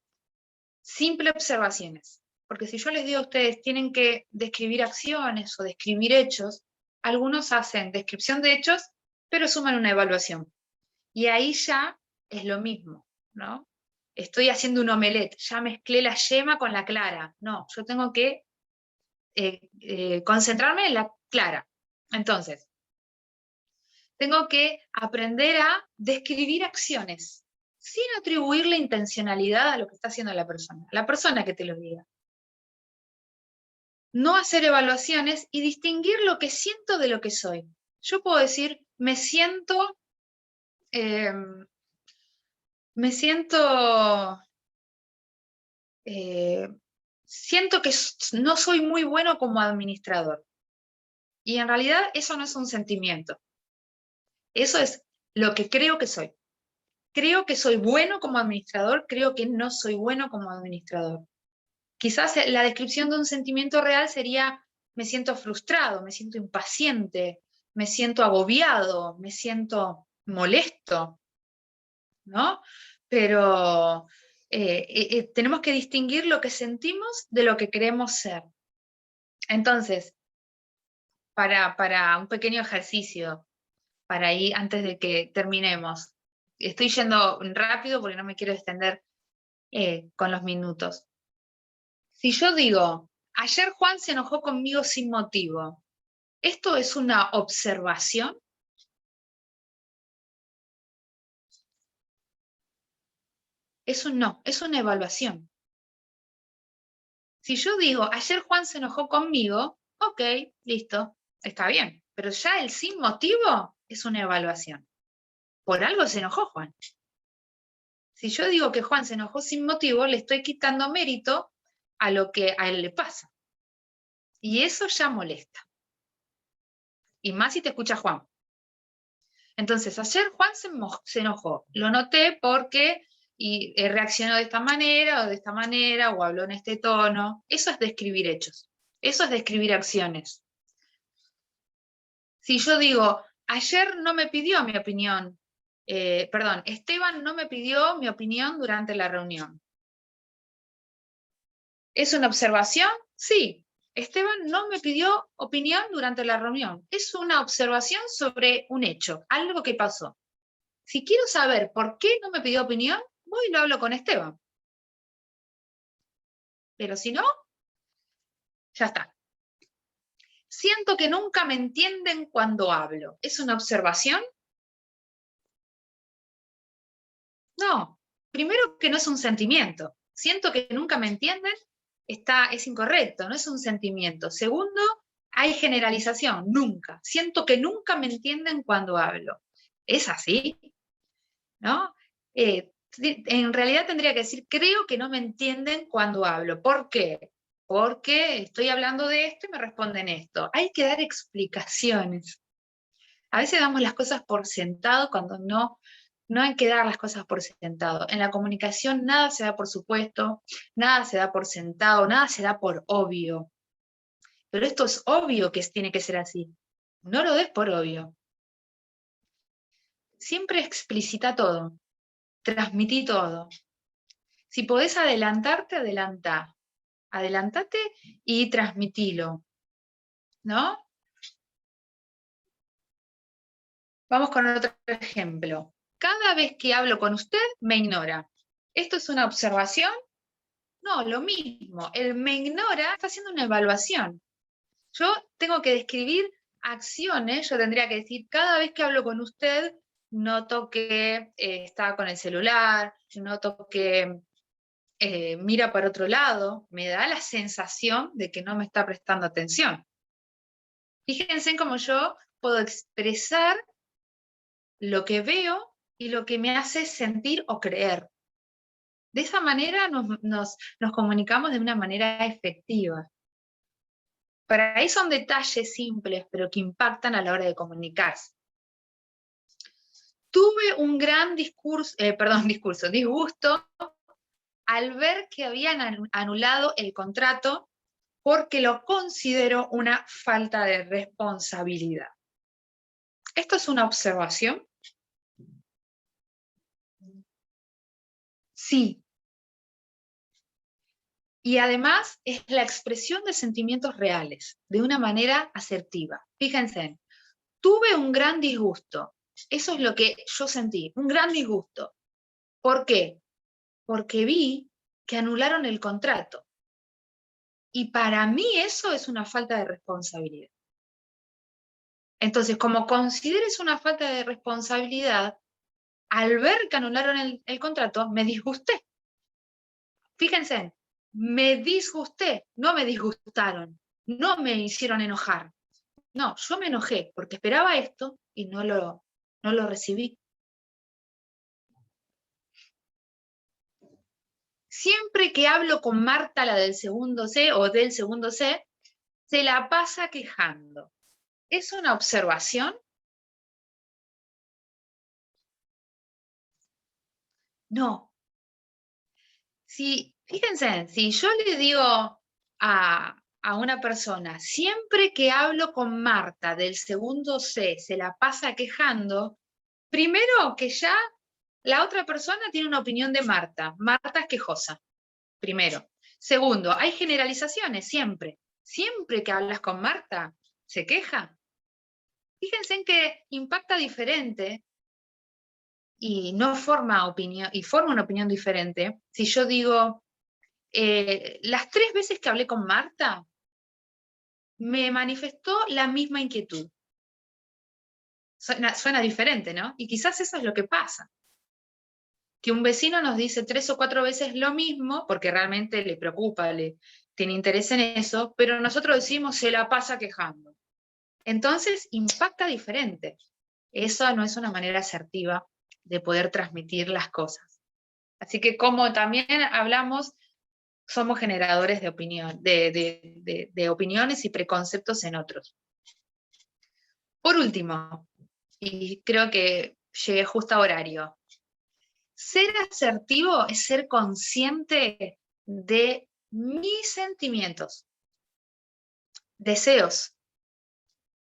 simples observaciones. Porque si yo les digo a ustedes, tienen que describir acciones o describir hechos, algunos hacen descripción de hechos, pero suman una evaluación. Y ahí ya es lo mismo, ¿no? Estoy haciendo un omelette, ya mezclé la yema con la clara. No, yo tengo que concentrarme en la clara. Entonces, tengo que aprender a describir acciones sin atribuirle intencionalidad a lo que está haciendo la persona que te lo diga. No hacer evaluaciones y distinguir lo que siento de lo que soy. Yo puedo decir, eh, siento que no soy muy bueno como administrador. Y en realidad eso no es un sentimiento. Eso es lo que creo que soy. Creo que soy bueno como administrador, creo que no soy bueno como administrador. Quizás la descripción de un sentimiento real sería, me siento frustrado, me siento impaciente, me siento agobiado, me siento molesto, ¿no? Pero tenemos que distinguir lo que sentimos de lo que queremos ser. Entonces, para un pequeño ejercicio, para ir antes de que terminemos, estoy yendo rápido porque no me quiero extender con los minutos. Si yo digo, ayer Juan se enojó conmigo sin motivo, ¿esto es una observación? Eso no, es una evaluación. Si yo digo, ayer Juan se enojó conmigo, ok, listo, está bien, pero ya el sin motivo es una evaluación. Por algo se enojó Juan. Si yo digo que Juan se enojó sin motivo, le estoy quitando mérito a lo que a él le pasa. Y eso ya molesta. Y más si te escucha Juan. Entonces, ayer Juan se enojó. Lo noté porque reaccionó de esta manera o de esta manera o habló en este tono. Eso es describir hechos. Eso es describir acciones. Si yo digo, ayer no me pidió mi opinión, Esteban no me pidió mi opinión durante la reunión. ¿Es una observación? Sí. Esteban no me pidió opinión durante la reunión. Es una observación sobre un hecho, algo que pasó. Si quiero saber por qué no me pidió opinión, voy y lo hablo con Esteban. Pero si no, ya está. Siento que nunca me entienden cuando hablo. ¿Es una observación? No. Primero que no es un sentimiento. Siento que nunca me entienden, es incorrecto, no es un sentimiento. Segundo, hay generalización, nunca. Siento que nunca me entienden cuando hablo. ¿Es así? ¿No? En realidad tendría que decir, creo que no me entienden cuando hablo. ¿Por qué? Porque estoy hablando de esto y me responden esto. Hay que dar explicaciones. A veces damos las cosas por sentado cuando no hay que dar las cosas por sentado. En la comunicación nada se da por supuesto, nada se da por sentado, nada se da por obvio. Pero esto es obvio que tiene que ser así. No lo des por obvio. Siempre explicita todo. Transmití todo. Si podés adelantarte, adelantá. Adelantate y transmitilo, ¿no? Vamos con otro ejemplo. Cada vez que hablo con usted, me ignora. ¿Esto es una observación? No, lo mismo. El me ignora está haciendo una evaluación. Yo tengo que describir acciones, yo tendría que decir, cada vez que hablo con usted, noto que está con el celular, noto que mira para otro lado, me da la sensación de que no me está prestando atención. Fíjense en cómo yo puedo expresar lo que veo y lo que me hace sentir o creer. De esa manera nos comunicamos de una manera efectiva. Para ahí son detalles simples, pero que impactan a la hora de comunicarse. Tuve un gran disgusto al ver que habían anulado el contrato porque lo considero una falta de responsabilidad. ¿Esto es una observación? Sí. Y además es la expresión de sentimientos reales, de una manera asertiva. Fíjense, tuve un gran disgusto. Eso es lo que yo sentí, un gran disgusto. ¿Por qué? Porque vi que anularon el contrato. Y para mí eso es una falta de responsabilidad. Entonces, como consideres una falta de responsabilidad, al ver que anularon el contrato, me disgusté. Fíjense, me disgusté, no me disgustaron, no me hicieron enojar. No, yo me enojé porque esperaba esto y no lo recibí. Siempre que hablo con Marta, la del segundo C o del segundo C, se la pasa quejando. ¿Es una observación? No. Fíjense, si yo le digo a una persona, siempre que hablo con Marta del segundo C se la pasa quejando, primero que ya la otra persona tiene una opinión de Marta. Marta es quejosa, primero. Segundo, hay generalizaciones siempre. Siempre que hablas con Marta, se queja. Fíjense en que impacta diferente y no forma opinión, y forma una opinión diferente. Si yo digo, las 3 veces que hablé con Marta, me manifestó la misma inquietud. Suena diferente, ¿no? Y quizás eso es lo que pasa. Que un vecino nos dice 3 o 4 veces lo mismo, porque realmente le preocupa, tiene interés en eso, pero nosotros decimos se la pasa quejando. Entonces impacta diferente. Eso no es una manera asertiva de poder transmitir las cosas. Así que como también hablamos, somos generadores de opinión, de opiniones y preconceptos en otros. Por último, y creo que llegué justo a horario, ser asertivo es ser consciente de mis sentimientos, deseos,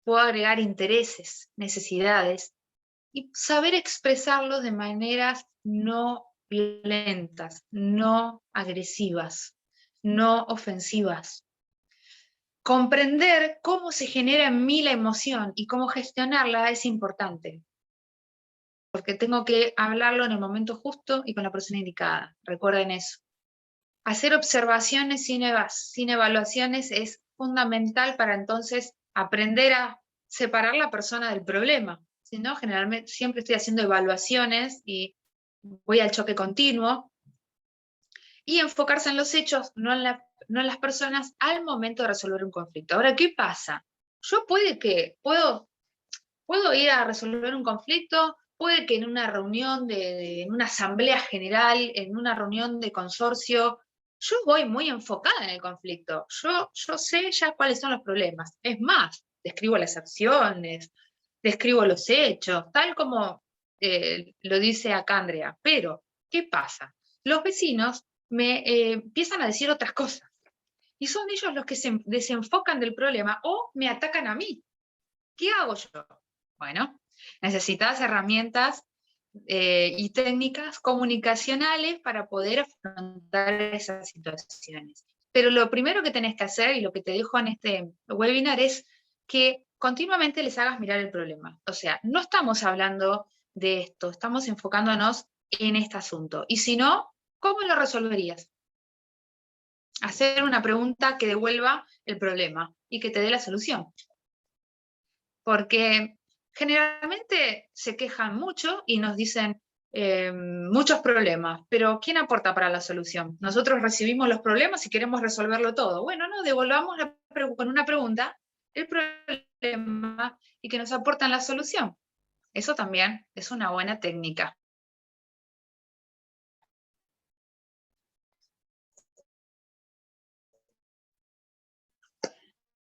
puedo agregar intereses, necesidades, y saber expresarlos de maneras no violentas, no agresivas, no ofensivas. Comprender cómo se genera en mí la emoción y cómo gestionarla es importante, porque tengo que hablarlo en el momento justo y con la persona indicada. Recuerden eso. Hacer observaciones sin evaluaciones es fundamental para entonces aprender a separar la persona del problema. Si no, generalmente siempre estoy haciendo evaluaciones y voy al choque continuo. Y enfocarse en los hechos, no en las personas, al momento de resolver un conflicto. Ahora, ¿qué pasa? Yo puedo ir a resolver un conflicto, puede que en una reunión, en una asamblea general, en una reunión de consorcio, yo voy muy enfocada en el conflicto. Yo sé ya cuáles son los problemas. Es más, describo las acciones, describo los hechos, tal como lo dice acá Andrea. Pero, ¿qué pasa? Los vecinos me empiezan a decir otras cosas. Y son ellos los que se desenfocan del problema o me atacan a mí. ¿Qué hago yo? Bueno, necesitas herramientas y técnicas comunicacionales para poder afrontar esas situaciones. Pero lo primero que tenés que hacer, y lo que te dejo en este webinar, es que continuamente les hagas mirar el problema. O sea, no estamos hablando de esto, estamos enfocándonos en este asunto. Y si no, ¿cómo lo resolverías? Hacer una pregunta que devuelva el problema y que te dé la solución. Porque generalmente se quejan mucho y nos dicen muchos problemas, pero ¿quién aporta para la solución? Nosotros recibimos los problemas y queremos resolverlo todo. Bueno, no, devolvamos con una pregunta el problema y que nos aportan la solución. Eso también es una buena técnica.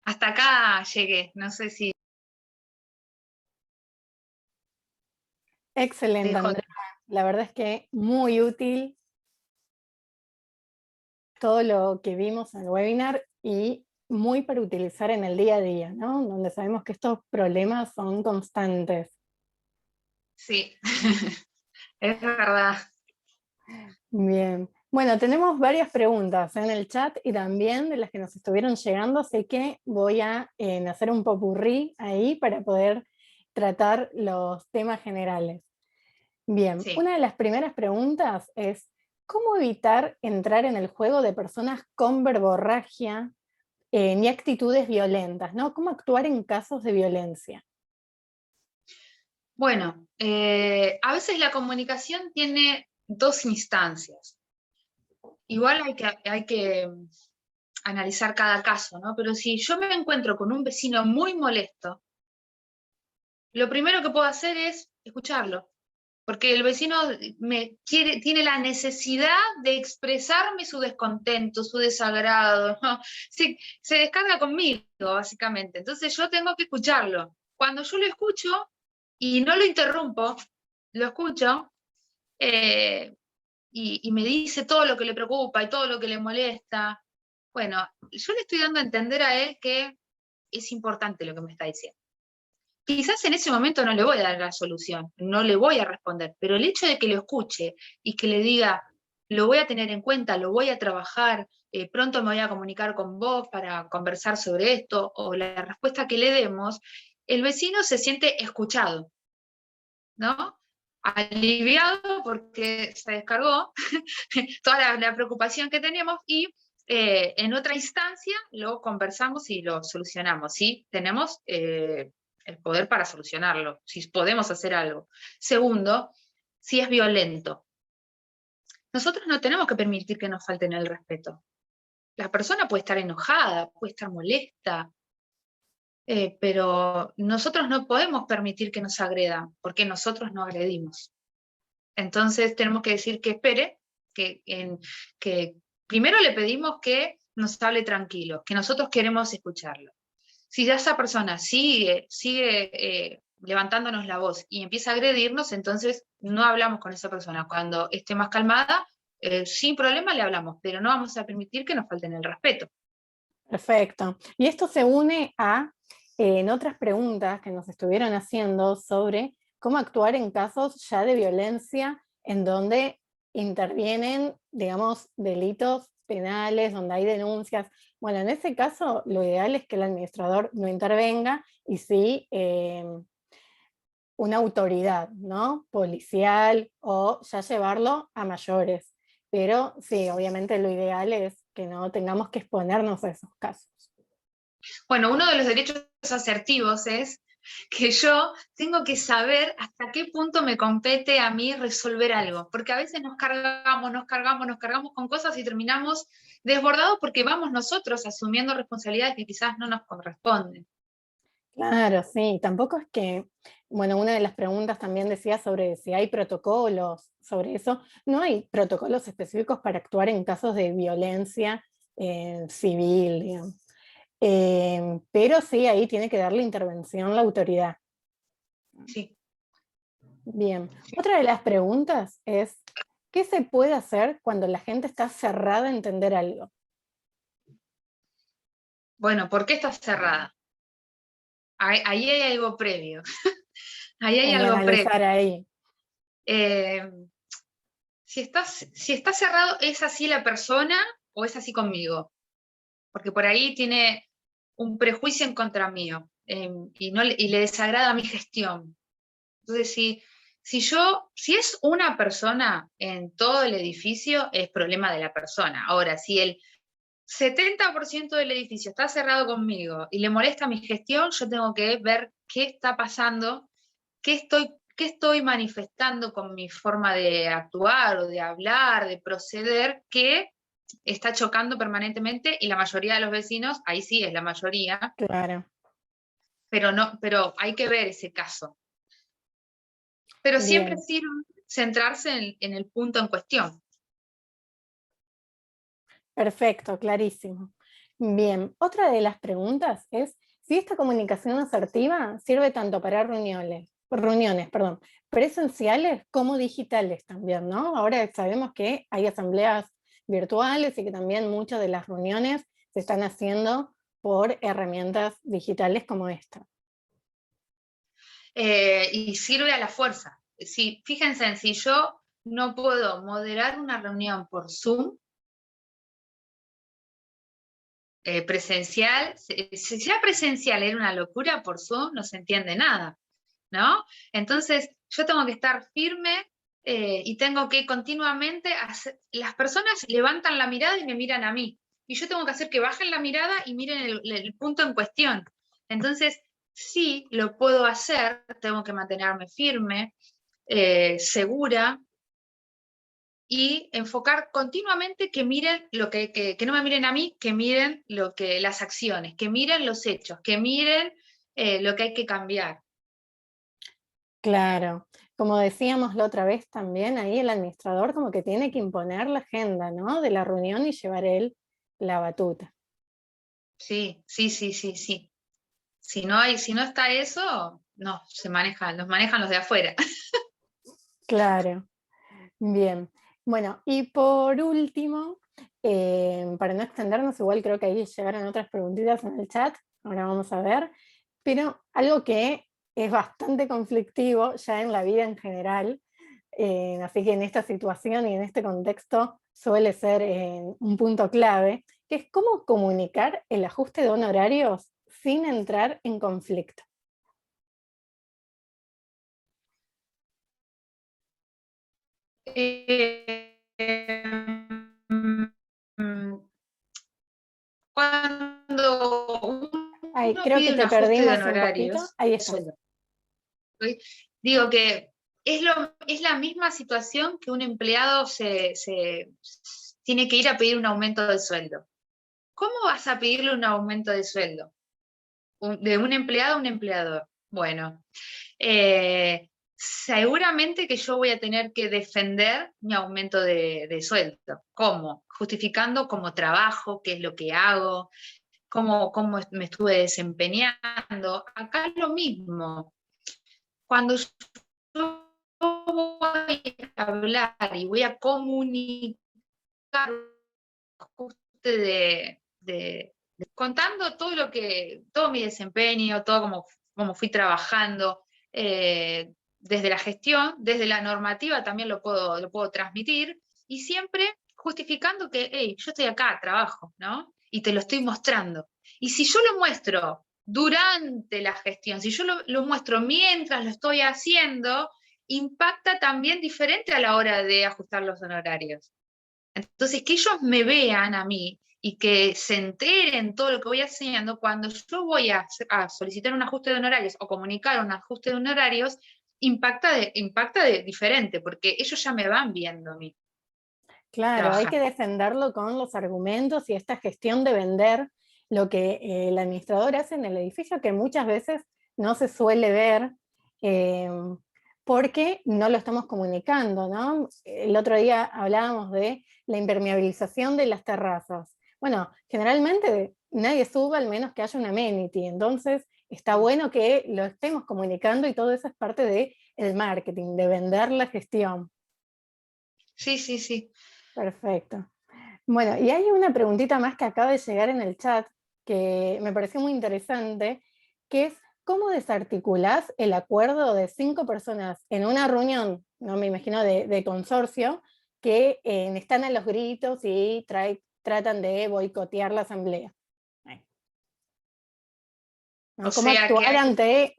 Hasta acá llegué, no sé si... Excelente, dejo... Andrea. La verdad es que muy útil todo lo que vimos en el webinar y muy para utilizar en el día a día, ¿no? Donde sabemos que estos problemas son constantes. Sí, es verdad. Bien. Bueno, tenemos varias preguntas en el chat y también de las que nos estuvieron llegando, así que voy a hacer un popurrí ahí para poder tratar los temas generales. Bien, Sí. una de las primeras preguntas es, ¿cómo evitar entrar en el juego de personas con verborragia ni actitudes violentas, ¿no? ¿Cómo actuar en casos de violencia? Bueno, a veces la comunicación tiene dos instancias. Igual hay que analizar cada caso, ¿no? Pero si yo me encuentro con un vecino muy molesto, lo primero que puedo hacer es escucharlo, porque el vecino tiene la necesidad de expresarme su descontento, su desagrado, ¿no? Se descarga conmigo, básicamente. Entonces yo tengo que escucharlo. Cuando yo lo escucho y no lo interrumpo, lo escucho, y me dice todo lo que le preocupa y todo lo que le molesta, bueno, yo le estoy dando a entender a él que es importante lo que me está diciendo. Quizás en ese momento no le voy a dar la solución, no le voy a responder, pero el hecho de que lo escuche y que le diga, lo voy a tener en cuenta, lo voy a trabajar, pronto me voy a comunicar con vos para conversar sobre esto, o la respuesta que le demos, el vecino se siente escuchado, ¿no? Aliviado porque se descargó toda la preocupación que teníamos y en otra instancia lo conversamos y lo solucionamos, ¿sí? Tenemos el poder para solucionarlo, si podemos hacer algo. Segundo, si es violento. Nosotros no tenemos que permitir que nos falten el respeto. La persona puede estar enojada, puede estar molesta, pero nosotros no podemos permitir que nos agredan, porque nosotros no agredimos. Entonces tenemos que decir que espere, que primero le pedimos que nos hable tranquilo, que nosotros queremos escucharlo. Si ya esa persona sigue levantándonos la voz y empieza a agredirnos, entonces no hablamos con esa persona. Cuando esté más calmada, sin problema le hablamos, pero no vamos a permitir que nos falten el respeto. Perfecto. Y esto se une a en otras preguntas que nos estuvieron haciendo sobre cómo actuar en casos ya de violencia en donde intervienen, digamos, delitos penales, donde hay denuncias. Bueno, en ese caso lo ideal es que el administrador no intervenga y sí una autoridad, ¿no? Policial o ya llevarlo a mayores. Pero sí, obviamente lo ideal es que no tengamos que exponernos a esos casos. Bueno, uno de los derechos asertivos es que yo tengo que saber hasta qué punto me compete a mí resolver algo, porque a veces nos cargamos con cosas y terminamos desbordados porque vamos nosotros asumiendo responsabilidades que quizás no nos corresponden. Claro, sí, tampoco es que, bueno, una de las preguntas también decía sobre si hay protocolos sobre eso. No hay protocolos específicos para actuar en casos de violencia civil, digamos. Pero sí, ahí tiene que darle intervención la autoridad. Sí. Bien, otra de las preguntas es, ¿qué se puede hacer cuando la gente está cerrada a entender algo? Bueno, ¿por qué está cerrada? Ahí hay algo previo. Ahí hay Hay que algo previo. analizar ahí. Eh, si está cerrado, ¿es así la persona o es así conmigo? Porque por ahí tiene un prejuicio en contra mío. y le desagrada mi gestión. Entonces, si es una persona en todo el edificio, es problema de la persona. Ahora, si el 70% del edificio está cerrado conmigo y le molesta mi gestión, yo tengo que ver qué está pasando, qué estoy manifestando con mi forma de actuar o de hablar, de proceder, que está chocando permanentemente, y la mayoría de los vecinos, ahí sí es la mayoría, Claro. pero hay que ver ese caso. Pero siempre Bien. sirve centrarse en el punto en cuestión. Perfecto, clarísimo. Bien, otra de las preguntas es si esta comunicación asertiva sirve tanto para reuniones, presenciales como digitales también, ¿no? Ahora sabemos que hay asambleas virtuales y que también muchas de las reuniones se están haciendo por herramientas digitales como esta. Y sirve a la fuerza. Fíjense, si yo no puedo moderar una reunión por Zoom, presencial, si ya presencial era una locura, por Zoom no se entiende nada, ¿no? Entonces yo tengo que estar firme, y tengo que continuamente las personas levantan la mirada y me miran a mí, y yo tengo que hacer que bajen la mirada y miren el punto en cuestión. Entonces, sí, lo puedo hacer, tengo que mantenerme firme, segura, y enfocar continuamente que miren que no me miren a mí, que miren las acciones, que miren los hechos, que miren lo que hay que cambiar. Claro, como decíamos la otra vez también, ahí el administrador como que tiene que imponer la agenda, ¿no? De la reunión y llevar él la batuta. Sí, sí, sí, sí, sí. Si no está eso, no, nos manejan los de afuera. Claro, bien. Bueno, y por último, para no extendernos, igual creo que ahí llegaron otras preguntitas en el chat, ahora vamos a ver, pero algo que es bastante conflictivo ya en la vida en general, así que en esta situación y en este contexto suele ser un punto clave, que es cómo comunicar el ajuste de honorarios sin entrar en conflicto. Eh, mm, Cuando Ay, uno creo que pide un te ajuste de perdimos un poquito. honorarios, Ahí de estás. sueldo, ¿sí? Digo que es la misma situación que un empleado se tiene que ir a pedir un aumento de sueldo. ¿Cómo vas a pedirle un aumento de sueldo? De un empleado a un empleador. Bueno, seguramente que yo voy a tener que defender mi aumento de sueldo. ¿Cómo? Justificando cómo trabajo, qué es lo que hago, cómo me estuve desempeñando. Acá es lo mismo. Cuando yo voy a hablar y voy a comunicar ajuste contando todo mi desempeño, todo como fui trabajando, desde la gestión, desde la normativa también lo puedo transmitir, y siempre justificando que, hey, yo estoy acá, trabajo, ¿no? Y te lo estoy mostrando. Y si yo lo muestro durante la gestión, si yo lo muestro mientras lo estoy haciendo, impacta también diferente a la hora de ajustar los honorarios. Entonces, que ellos me vean a mí y que se enteren todo lo que voy haciendo, cuando yo voy a solicitar un ajuste de honorarios o comunicar un ajuste de honorarios, impacta de diferente, porque ellos ya me van viendo a mí Claro, hay trabajar. que defenderlo con los argumentos y esta gestión de vender lo que el administrador hace en el edificio, que muchas veces no se suele ver eh, porque no lo estamos comunicando, ¿no? El otro día hablábamos de la impermeabilización de las terrazas. Bueno, generalmente nadie sube al menos que haya un amenity, entonces está bueno que lo estemos comunicando y todo eso es parte del marketing, de vender la gestión. Sí, sí, sí. Perfecto. Bueno, y hay una preguntita más que acaba de llegar en el chat que me pareció muy interesante, que es ¿cómo desarticulás el acuerdo de 5 personas en una reunión, no me imagino de consorcio, que están a los gritos y tratan de boicotear la asamblea? ¿no? O ¿Cómo sea actuar que ante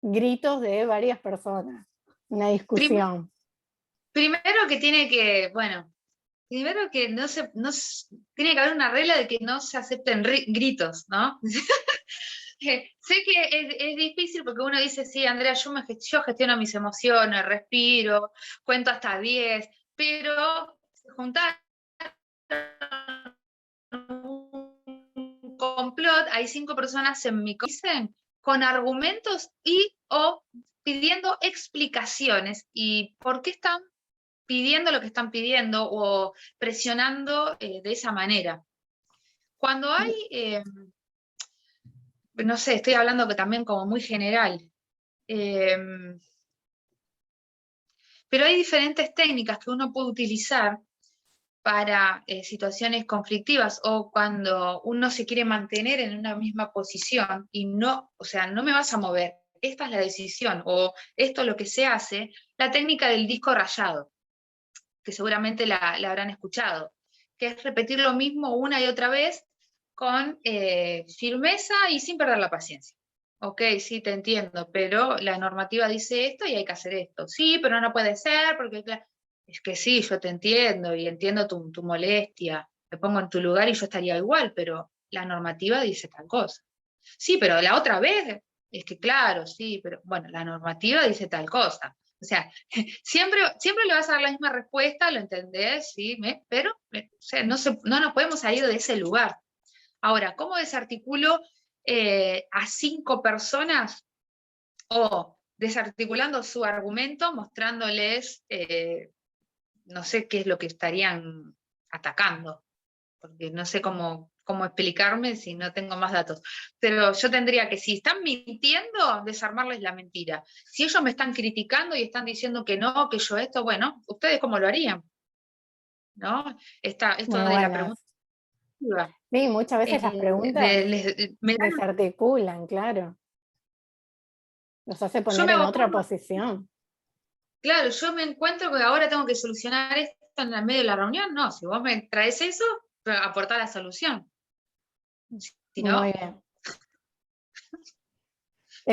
gritos de varias personas? Una discusión. primero que tiene que, bueno, primero que tiene que haber una regla de que no se acepten gritos, ¿no? Sé que es difícil porque uno dice, sí, Andrea, yo gestiono mis emociones, respiro, cuento hasta 10, pero juntar un complot, hay 5 personas en mi casa con argumentos y o pidiendo explicaciones y por qué están pidiendo lo que están pidiendo o presionando de esa manera. Cuando hay, no sé, estoy hablando que también como muy general, eh, pero hay diferentes técnicas que uno puede utilizar para situaciones conflictivas o cuando uno se quiere mantener en una misma posición y no, o sea, no me vas a mover, esta es la decisión o esto es lo que se hace, la técnica del disco rayado, que seguramente la habrán escuchado, que es repetir lo mismo una y otra vez con firmeza y sin perder la paciencia. Ok, sí, te entiendo, pero la normativa dice esto y hay que hacer esto. Sí, pero no puede ser, porque es que sí, yo te entiendo y entiendo tu molestia, me pongo en tu lugar y yo estaría igual, pero la normativa dice tal cosa. Sí, pero la otra vez, es que claro, sí, pero bueno, la normativa dice tal cosa. O sea, siempre le vas a dar la misma respuesta, lo entendés, sí, pero o sea, no nos podemos salir de ese lugar. Ahora, ¿cómo desarticulo a 5 personas o desarticulando su argumento, mostrándoles, no sé qué es lo que estarían atacando? Porque no sé cómo explicarme si no tengo más datos. Pero yo tendría que, si están mintiendo, desarmarles la mentira. Si ellos me están criticando y están diciendo que no, que yo esto, bueno, ¿ustedes cómo lo harían? ¿No? Esto Muy de la buenas. pregunta. Sí, muchas veces las preguntas desarticulan, claro. Los hace yo poner me en hago otra cargo, posición. claro, yo me encuentro que ahora tengo que solucionar esto en el medio de la reunión. No, si vos me traes eso, aportá la solución. Si Muy no, bien.